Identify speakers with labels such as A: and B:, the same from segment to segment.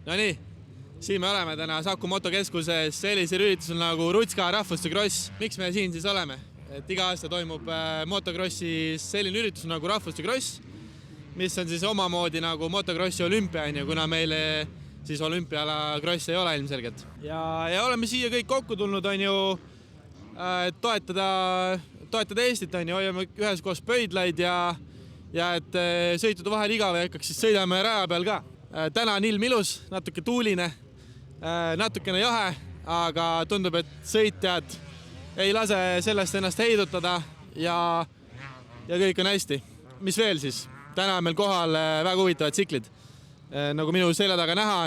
A: No nii, siin me oleme täna Saku motokeskuses sellisel üritusel nagu Rutska rahvuste kross. Miks me siin siis oleme? Et iga aasta toimub motokrossis selline üritus nagu rahvuste kross, mis on siis omamoodi nagu motokrossi olümpia, kuna meile siis olümpiala kross ei ole ilmselgelt. Ja oleme siia kõik kokku tulnud, toetada Eestit, hoiame üheskoos pöidlaid ja et sõitude vahel igav ja hakkaks siis sõidame raja peal ka. Täna on ilm ilus, natuke tuuline, natukene jahe, aga tundub, et sõitjad ei lase sellest ennast heidutada ja kõik on hästi. Mis veel siis? Täna on meil kohal väga huvitavad tsiklid. Nagu minu selja taga näha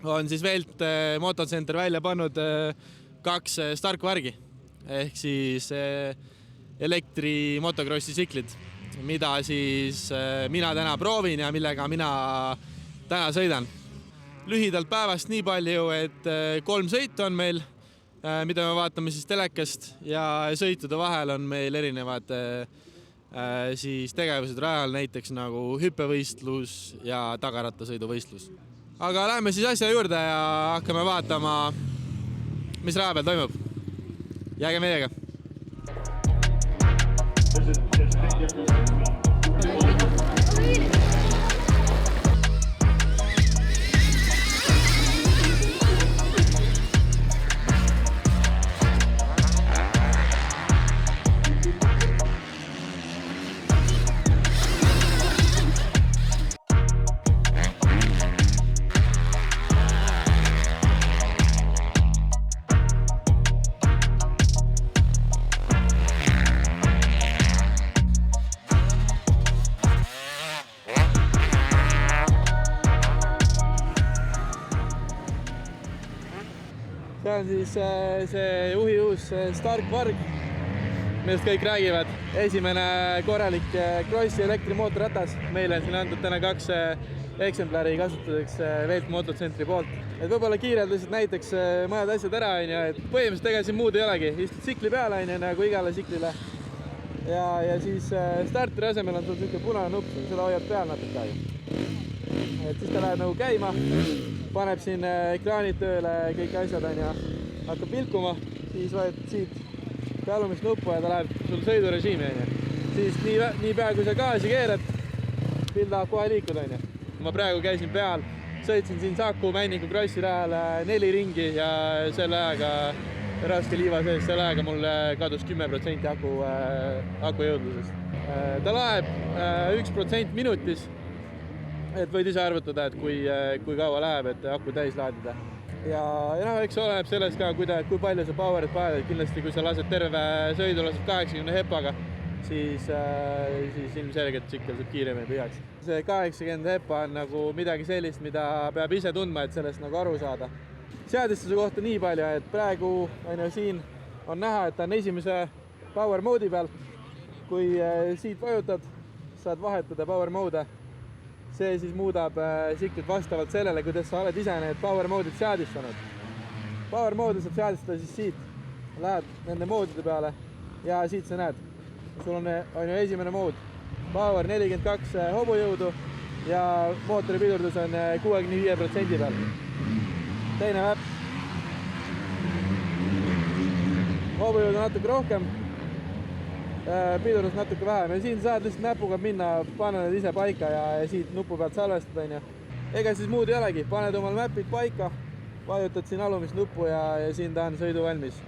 A: on siis Velt Motocenter välja pannud 2 Stark-Vargi ehk siis elektri motokrossi tsiklid, mida siis mina täna proovin ja millega mina täna sõidan. Lühidalt päevast nii palju, et 3 sõitu on meil, mida me vaatame siis telekast ja sõitude vahel on meil erinevad siis tegevused rajal, näiteks nagu hüppevõistlus ja tagarattasõiduvõistlus. Aga läheme siis asja juurde ja hakkame vaatama, mis raja peal toimub. Jääge meiega! See on siis see juhi uus Stark-Varg, millest kõik räägivad. Esimene korralik krossi elektrimootorratas. Meile on siin antud täna 2 eksemplari kasutuseks Velt Motocentri poolt. Et võib-olla kiirelt lihtsalt näiteks mõned asjad ära, et põhimõtteliselt ega siin muud ei olegi. Istud tsikli peale, nagu igale tsiklile. Ja siis starteri asemel on sul selline punane nupp, seda hoiad peal natuke aega. Et siis ta läheb nagu käima, paneb siin ekraanid tööle, kõik asjad ja hakkab pilkuma, siis vajutad siit pealumist nuppu ja ta läheb sul sõidurežiimi. Siis nii pea kui sa gaasi keerad, pill tahab kohe liikuda. Ma praegu käisin peal, sõitsin siin Saku Männiku krossi rajal 4 ringi ja selle ajaga raske liiva sees, selle ajaga mul kadus 10% aku jõudlusest. Ta laeb 1% minutis, et võid ise arvutada, et kui kaua läheb, et aku täis laadida. Ja eks oleneb sellest ka, kui palju sa powerit vajad. Kindlasti, kui sa lased terve sõidu, lased 80 hepaga, siis ilmselgelt tsikkel saab kiiremini pühaks. See 80 hepa on nagu midagi sellist, mida peab ise tundma, et sellest nagu aru saada. Seadistuse kohta nii palju, et praegu siin on näha, et ta on esimese power mode'i peal. Kui siit vajutad, saad vahetada power mode. See siis muudab tsiklit vastavalt sellele, kuidas sa oled ise need power mode'id seadistanud. Power mode saab seadistada siis siit. Lähed nende moodide peale ja siit sa näed. Sul on esimene mood. Power 42 hobujõudu ja mootori pidurdus on 65% peal. Teine väpp. Hobujõud on natuke rohkem, pidurdus natuke vähem. Ja siin saad lihtsalt näpuga minna, panna need ise paika ja siit nupu pealt salvestada. Ega siis muud ei olegi. Paned omal mäpid paika, vajutad siin alumist nuppu ja siin ta on sõidu valmis.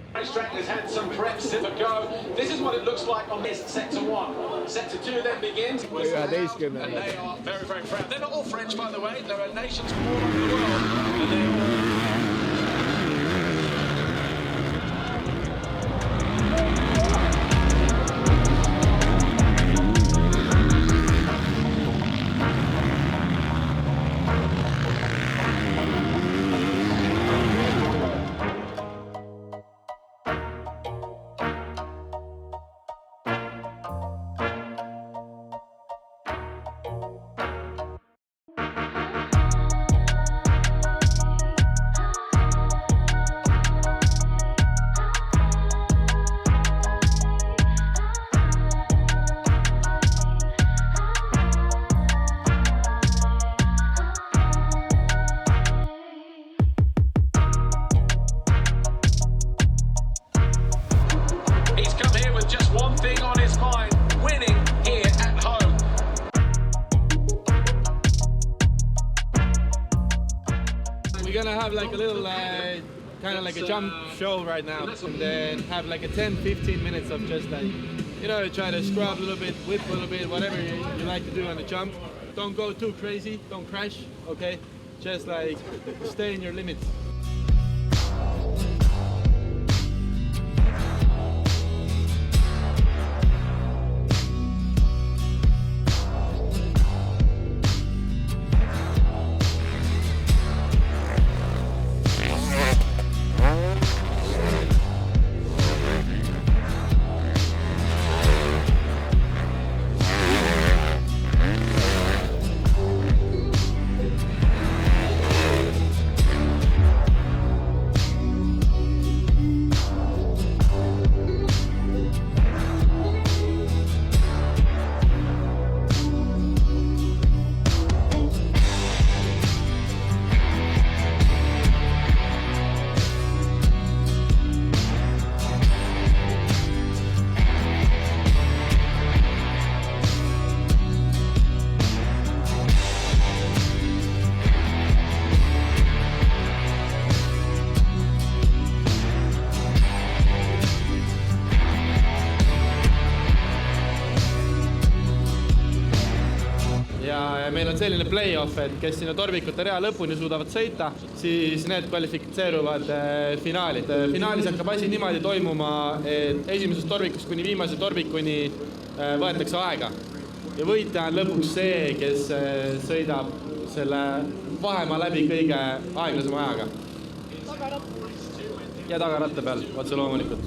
A: have like a little kind of like a jump show right now, and then have like a 10-15 minutes of just like, try to scrub a little bit, whip a little bit, whatever you like to do on the jump. Don't go too crazy, don't crash, okay? Just like stay in your limits. Ja meil on selline play-off, et kes sinna torvikute rea lõpuni suudavad sõita, siis need kvalifitseeruvad finaali. Finaalis hakkab asi niimoodi toimuma, et esimesest torvikust kuni viimase torvikuni võetakse aega. Ja võitja on lõpuks see, kes sõidab selle vahemaa läbi kõige aeglasema ajaga. Ja tagaratta peal, otse loomulikult.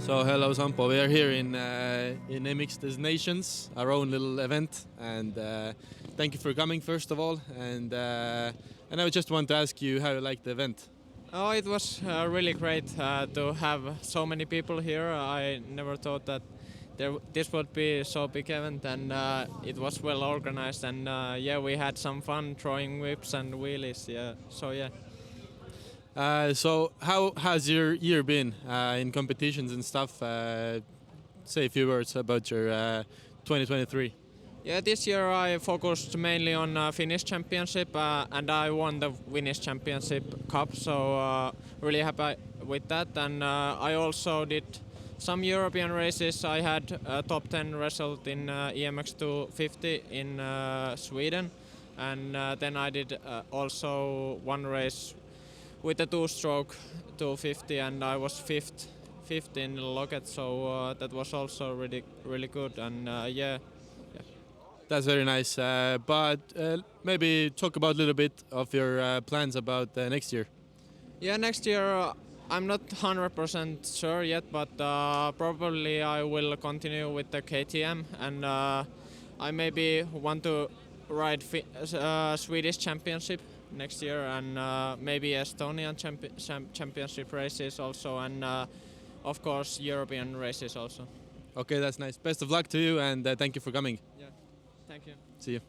A: So hello Sampo, we are here in MX Destinations, our own little event, and thank you for coming first of all, and I just want to ask you how you like the event.
B: Oh, it was really great to have so many people here. I never thought that this would be so big event, and it was well organized, and yeah, we had some fun throwing whips and wheelies. Yeah, so yeah.
A: So how has your year been in competitions and stuff? Say a few words about your 2023.
B: Yeah, this year I focused mainly on Finnish championship and I won the Finnish championship cup, so really happy with that. And I also did some European races. I had a top 10 result in EMX 250 in Sweden, and then I did also one race with the two-stroke 250, and I was fifth in Loket, so that was also really good, and yeah.
A: That's very nice, but maybe talk about a little bit of your plans about next year.
B: Yeah, next year I'm not 100% sure yet, but probably I will continue with the KTM, and I maybe want to ride Swedish championship next year, and maybe Estonian championship races also, and of course European races also.
A: Okay, that's nice. Best of luck to you, and thank you for coming.
B: Yeah, thank you.
A: See you.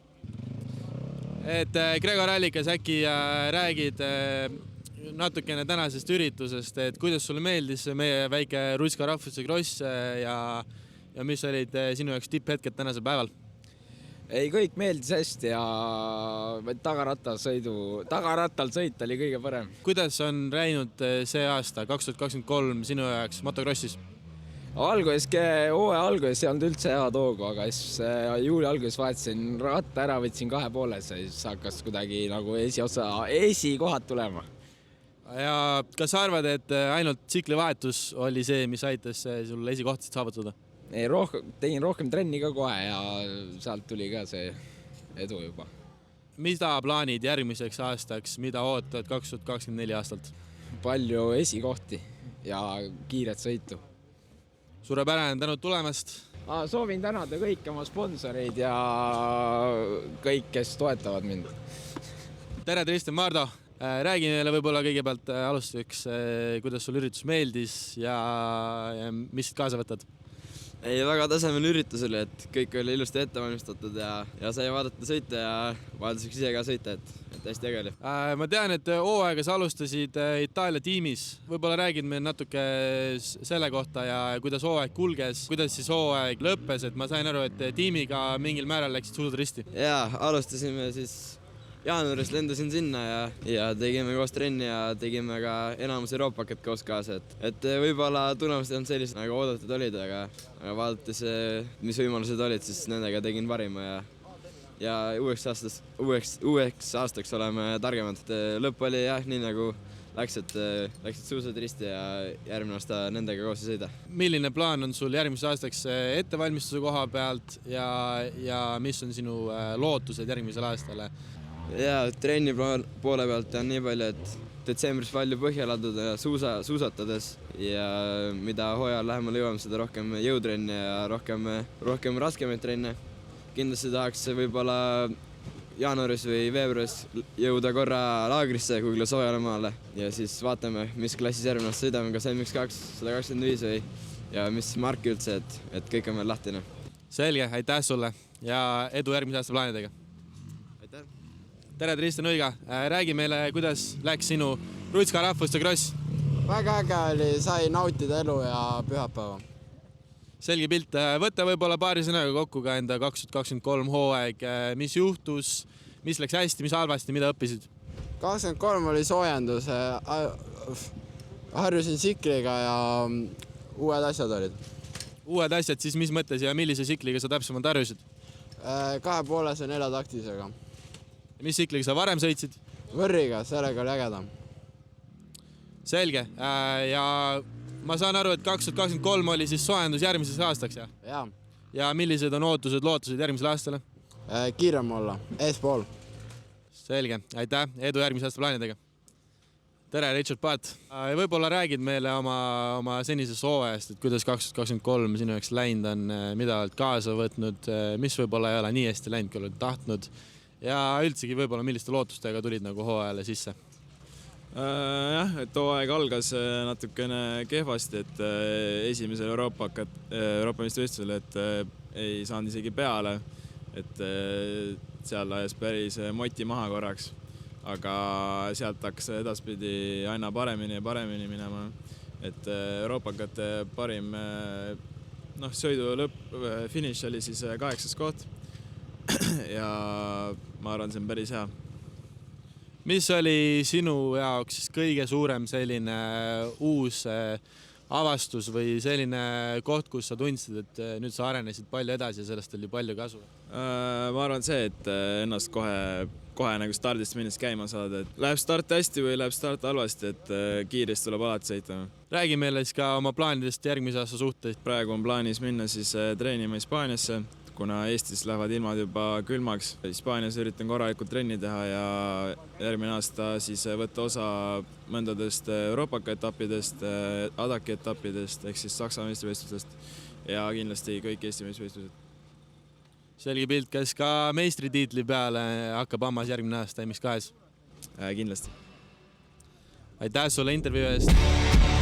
A: Et Gregor Allikas, äkki räägid natukene tänasest üritusest, et kuidas sulle meeldis meie väike Ruska rahvuse kross ja mis olid sinu jaoks tipphetked tänasel päeval?
C: Ei, kõik meeldis hästi ja tagarattal sõit oli kõige parem.
A: Kuidas on läinud see aasta, 2023 sinu jaoks motokrossis?
C: Hooaja alguses ei olnud üldse head hoogu, aga juuli alguses vahetasin ratta ära, võtsin 2,5 ja siis hakkas kuidagi nagu esikohad tulema.
A: Ja kas arvad, et ainult tsiklivahetus oli see, mis aitas sul esikohtasid saavutada?
C: Tegin rohkem trenni ka kohe ja sealt tuli ka see edu juba.
A: Mida plaanid järgmiseks aastaks, mida ootad 2024 aastalt?
C: Palju esikohti ja kiiret sõitu.
A: Suurepärane, tänud tulemast!
C: Soovin tänada kõik oma sponsoreid ja kõik, kes toetavad mind.
A: Tere, Tristan Mardo! Räägi meile võib-olla kõigepealt alustuseks, kuidas sul üritus meeldis ja mis kaasa võtad?
D: Ei, väga tasemel üritus oli, et kõik oli ilusti ette valmistatud ja sai vaadata sõita ja vaadaseks ise ka sõita, et hästi äge oli.
A: Ma tean, et hooaega sa alustasid Itaalia tiimis. Võib-olla räägid meil natuke selle kohta ja kuidas hooaeg kulges, kuidas siis hooaeg lõppes, et ma sain aru, et tiimiga mingil määral läksid suudad risti.
D: Jaa, alustasime siis jaanuaris, lendasin sinna ja tegime koos trenni ja tegime ka enamus Euroopakat koos kaasa, et võib-olla tulemused on sellised, nagu oodatud olid, aga vaadates, mis võimalused olid, siis nendega tegin parima ja uueks aastaks oleme targemad. Lõpp oli jah, nii nagu läksid suusad risti ja järgmine aasta nendega koos sõida.
A: Milline plaan on sul järgmiseks aastaks ettevalmistuse koha pealt ja mis on sinu lootused järgmisel aastale?
D: Ja trenni poole pealt on nii palju, et detsembris palju põhja laduda ja suusatades ja mida hooajal lähemale jõuame, seda rohkem jõutrenni ja rohkem raskemaid trenne. Kindlasti tahaks võib-olla jaanuaris või veebruaris jõuda korra laagrisse kuhugile soojale maale ja siis vaatame, mis klassis järgmine aasta sõidame, kas MX2, 125 või ja mis marki üldse, et kõik on veel lahtine.
A: Selge, aitäh sulle ja edu järgmise aasta plaanidega! Tere, Tristan Uiga! Räägi meile, kuidas läks sinu Rutska rahvuste kross?
E: Väga äge oli, sai nautida elu ja pühapäeva.
A: Selge pilt. Võtta võib-olla paari sõnaga kokku ka enda 2023 hooaeg. Mis juhtus, mis läks hästi, mis halvasti, mida õppisid?
E: 23 oli soojendus. Harjusin tsikliga ja uued asjad olid.
A: Uued asjad, siis mis mõttes ja millise tsikliga sa täpsemalt harjusid?
E: 2,5 ja 4 taktisega.
A: Mis tsikliga sa varem sõitsid?
E: Võrriga, sellega oli ägedam.
A: Selge. Ja ma saan aru, et 2023 oli siis soojendus järgmiseks aastaks, jah?
E: Jaa.
A: Ja millised on ootused, lootused järgmisele aastale?
E: Kiirem olla, eespool.
A: Selge. Aitäh. Edu järgmise aasta plaanidega. Tere, Richard Paat. Võib-olla räägid meile oma senisest hooajast, et kuidas 2023 sinu jaoks läinud on, mida oled kaasa võtnud, mis võib-olla ei ole nii hästi läinud, kui oled tahtnud ja üldsegi võib-olla milliste lootustega tulid nagu hooajale sisse?
F: Jah, et hooaeg algas natukene kehvasti, et esimesel Euroopa meistrivõistlusel, et ei saanud isegi peale, et seal ajas päris moti maha korraks, aga sealt hakkas edaspidi aina paremini ja paremini minema, et Euroopakate parim sõidu finiš oli siis 8. koht ja ma arvan, see on päris hea.
A: Mis oli sinu jaoks kõige suurem selline uus avastus või selline koht, kus sa tundsid, et nüüd sa arenesid palju edasi ja sellest oli palju kasu?
F: Ma arvan see, et ennast kohe nagu stardist minnes käima saada, et läheb start hästi või läheb start halvasti, et kiiresti tuleb alati sõita.
A: Räägi meile siis ka oma plaanidest järgmise aasta suhtes.
F: Praegu on plaanis minna siis treenima Hispaaniasse, kuna Eestis lähevad ilmad juba külmaks. Hispaanias üritan korralikult trenni teha ja järgmine aasta siis võtta osa mõndadest Euroopaka etappidest, Adaki etappidest ehk siis Saksa meistrivõistlustest ja kindlasti kõik Eesti meistrivõistlused.
A: Selge pilt, kas ka meistritiitli peale hakkab hammas järgmine aasta MX2-s?
F: Kindlasti.
A: Aitäh sulle intervjuu eest!